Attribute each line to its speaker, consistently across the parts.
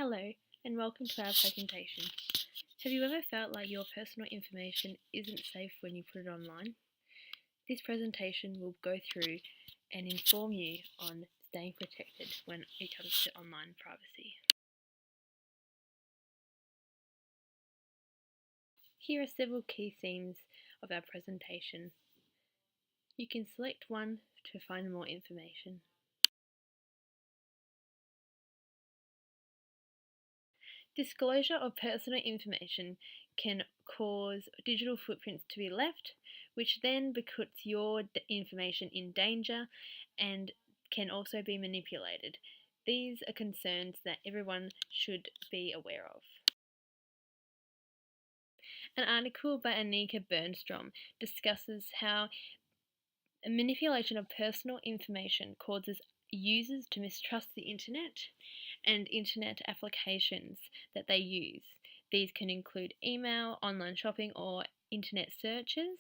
Speaker 1: Hello, and welcome to our presentation. Have you ever felt like your personal information isn't safe when you put it online? This presentation will go through and inform you on staying protected when it comes to online privacy. Here are several key themes of our presentation. You can select one to find more information. Disclosure of personal information can cause digital footprints to be left, which then puts your information in danger and can also be manipulated. These are concerns that everyone should be aware of. An article by Annika Bernstrom discusses how manipulation of personal information causes users to mistrust the internet and internet applications that they use. These can include email, online shopping, or internet searches.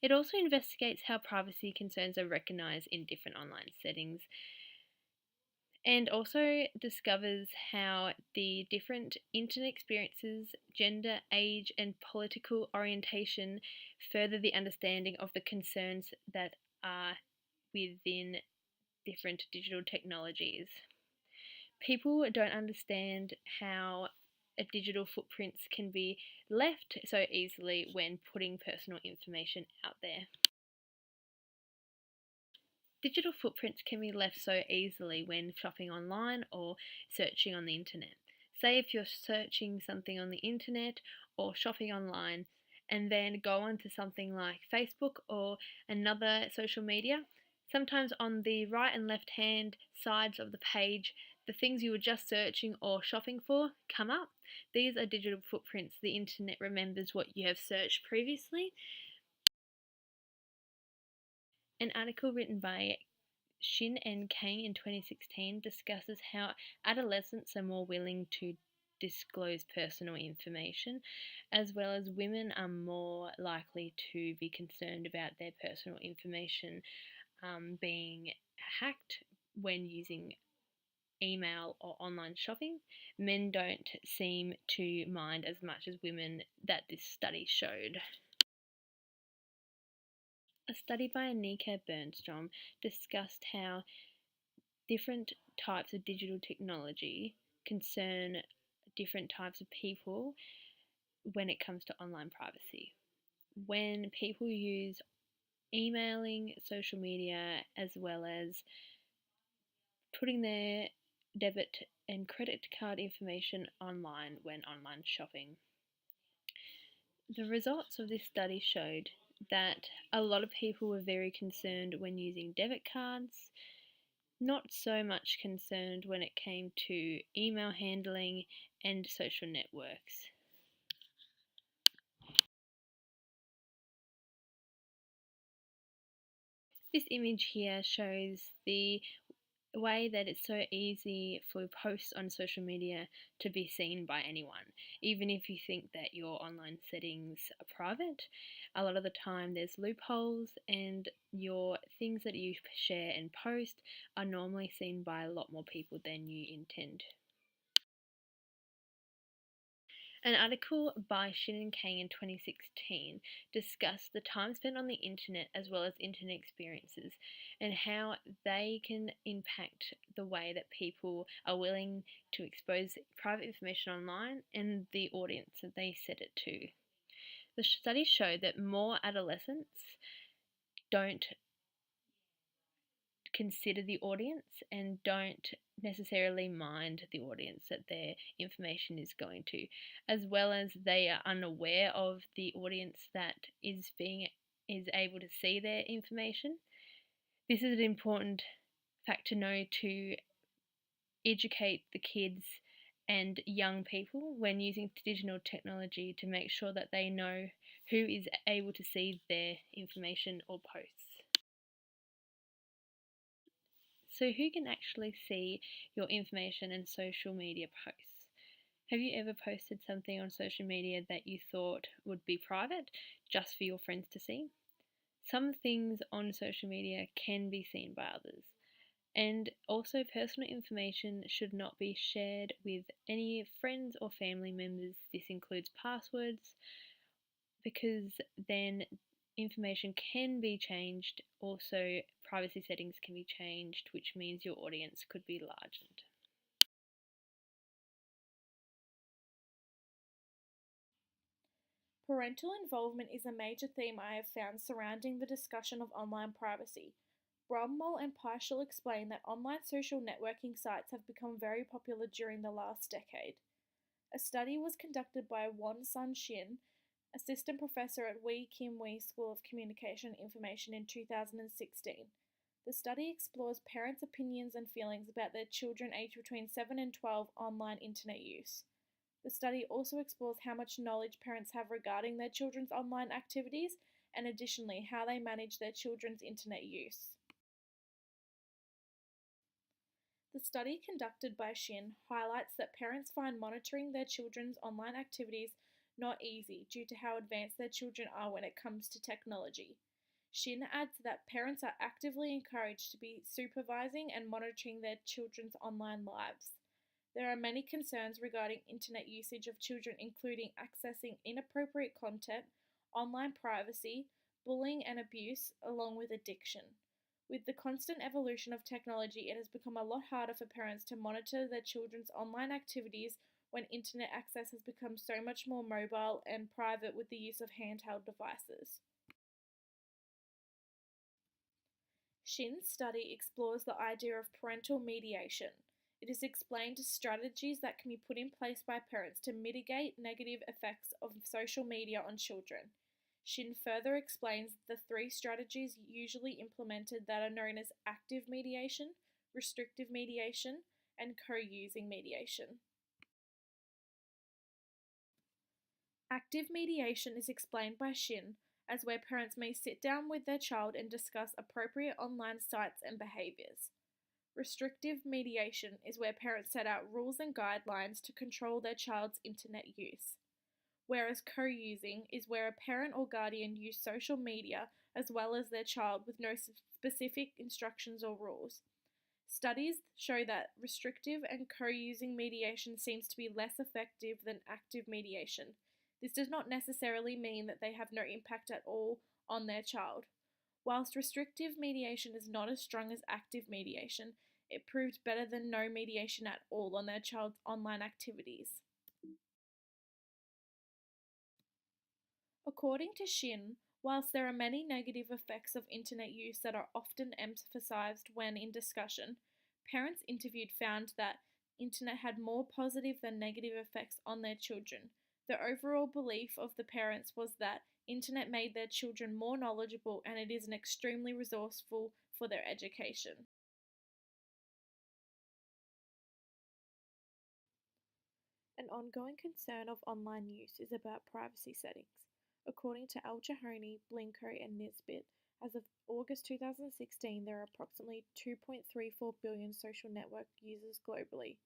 Speaker 1: It also investigates how privacy concerns are recognized in different online settings and also discovers how the different internet experiences, gender, age, and political orientation further the understanding of the concerns that are within different digital technologies. People don't understand how digital footprints can be left so easily when putting personal information out there. Digital footprints can be left so easily when shopping online or searching on the internet. Say if you're searching something on the internet or shopping online and then go onto something like Facebook or another social media, sometimes on the right and left hand sides of the page, the things you were just searching or shopping for come up. These are digital footprints. The internet remembers what you have searched previously. An article written by Shin and Kang in 2016 discusses how adolescents are more willing to disclose personal information, as well as women are more likely to be concerned about their personal information being hacked when using email or online shopping. Men don't seem to mind as much as women that this study showed. A study by Annika Bernstrom discussed how different types of digital technology concern different types of people when it comes to online privacy. When people use emailing, social media, as well as putting their debit and credit card information online when online shopping. The results of this study showed that a lot of people were very concerned when using debit cards, not so much concerned when it came to email handling and social networks. This image here shows the way that it's so easy for posts on social media to be seen by anyone. Even if you think that your online settings are private, a lot of the time there's loopholes and your things that you share and post are normally seen by a lot more people than you intend. An article by Shin and Kang in 2016 discussed the time spent on the internet as well as internet experiences and how they can impact the way that people are willing to expose private information online and the audience that they set it to. The study showed that more adolescents don't consider the audience and don't necessarily mind the audience that their information is going to, as well as they are unaware of the audience that is able to see their information. This is an important fact to know to educate the kids and young people when using digital technology to make sure that they know who is able to see their information or posts. So who can actually see your information and social media posts? Have you ever posted something on social media that you thought would be private just for your friends to see? Some things on social media can be seen by others. And also, personal information should not be shared with any friends or family members. This includes passwords, because then information can be changed. Also, privacy settings can be changed, which means your audience could be largened.
Speaker 2: Parental involvement is a major theme I have found surrounding the discussion of online privacy. Bromwell and Peischel explain that online social networking sites have become very popular during the last decade. A study was conducted by Won-Sun Shin, assistant professor at Wee Kim Wee School of Communication and Information in 2016. The study explores parents' opinions and feelings about their children aged between 7 and 12 online internet use. The study also explores how much knowledge parents have regarding their children's online activities and additionally how they manage their children's internet use. The study conducted by Shin highlights that parents find monitoring their children's online activities not easy due to how advanced their children are when it comes to technology. Shin adds that parents are actively encouraged to be supervising and monitoring their children's online lives. There are many concerns regarding internet usage of children, including accessing inappropriate content, online privacy, bullying and abuse, along with addiction. With the constant evolution of technology, it has become a lot harder for parents to monitor their children's online activities when internet access has become so much more mobile and private with the use of handheld devices. Shin's study explores the idea of parental mediation. It is explained as strategies that can be put in place by parents to mitigate negative effects of social media on children. Shin further explains the three strategies usually implemented that are known as active mediation, restrictive mediation, and co-using mediation. Active mediation is explained by Shin as where parents may sit down with their child and discuss appropriate online sites and behaviors. Restrictive mediation is where parents set out rules and guidelines to control their child's internet use. Whereas co-using is where a parent or guardian use social media as well as their child with no specific instructions or rules. Studies show that restrictive and co-using mediation seems to be less effective than active mediation. This does not necessarily mean that they have no impact at all on their child. Whilst restrictive mediation is not as strong as active mediation, it proved better than no mediation at all on their child's online activities. According to Shin, whilst there are many negative effects of internet use that are often emphasized when in discussion, parents interviewed found that internet had more positive than negative effects on their children. The overall belief of the parents was that internet made their children more knowledgeable and it is an extremely resourceful for their education. An ongoing concern of online use is about privacy settings. According to Al-Jahoni, Blinko, and Nisbet, as of August 2016, there are approximately 2.34 billion social network users globally.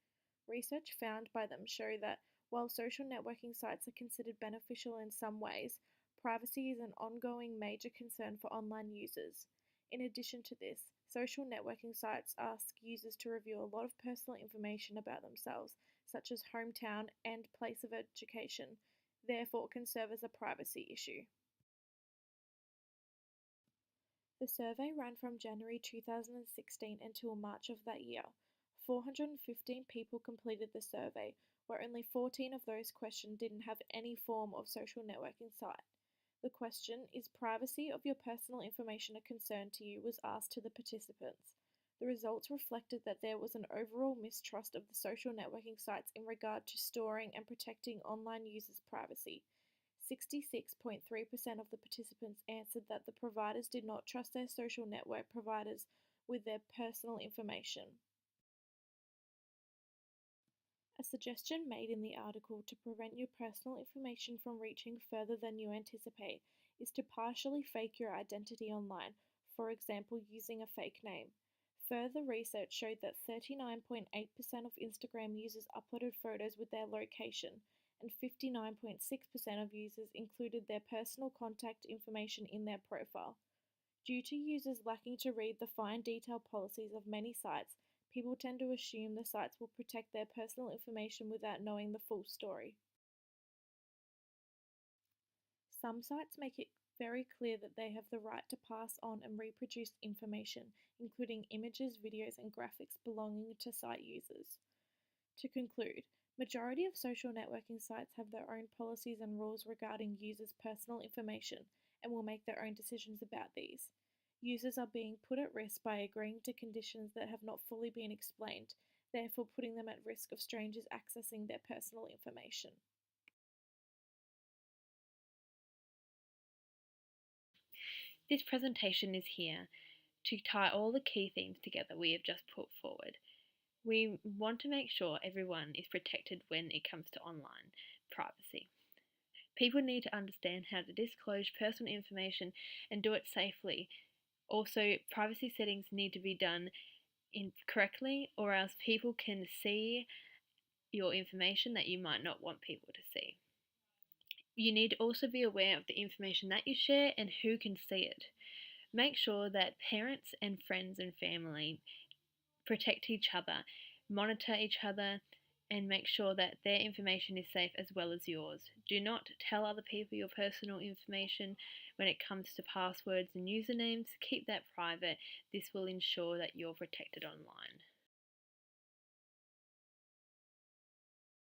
Speaker 2: Research found by them show that while social networking sites are considered beneficial in some ways, privacy is an ongoing major concern for online users. In addition to this, social networking sites ask users to reveal a lot of personal information about themselves, such as hometown and place of education, therefore can serve as a privacy issue. The survey ran from January 2016 until March of that year. 415 people completed the survey, where only 14 of those questioned didn't have any form of social networking site. The question, "Is privacy of your personal information a concern to you?" was asked to the participants. The results reflected that there was an overall mistrust of the social networking sites in regard to storing and protecting online users' privacy. 66.3% of the participants answered that the providers did not trust their social network providers with their personal information. A suggestion made in the article to prevent your personal information from reaching further than you anticipate is to partially fake your identity online, for example, using a fake name. Further research showed that 39.8% of Instagram users uploaded photos with their location, and 59.6% of users included their personal contact information in their profile. Due to users lacking to read the fine detailed policies of many sites, people tend to assume the sites will protect their personal information without knowing the full story. Some sites make it very clear that they have the right to pass on and reproduce information, including images, videos, and graphics belonging to site users. To conclude, majority of social networking sites have their own policies and rules regarding users' personal information and will make their own decisions about these. Users are being put at risk by agreeing to conditions that have not fully been explained, therefore putting them at risk of strangers accessing their personal information.
Speaker 1: This presentation is here to tie all the key themes together we have just put forward. We want to make sure everyone is protected when it comes to online privacy. People need to understand how to disclose personal information and do it safely. Also, privacy settings need to be done correctly, or else people can see your information that you might not want people to see. You need to also be aware of the information that you share and who can see it. Make sure that parents and friends and family protect each other, monitor each other, and make sure that their information is safe as well as yours. Do not tell other people your personal information when it comes to passwords and usernames. Keep that private. This will ensure that you're protected online.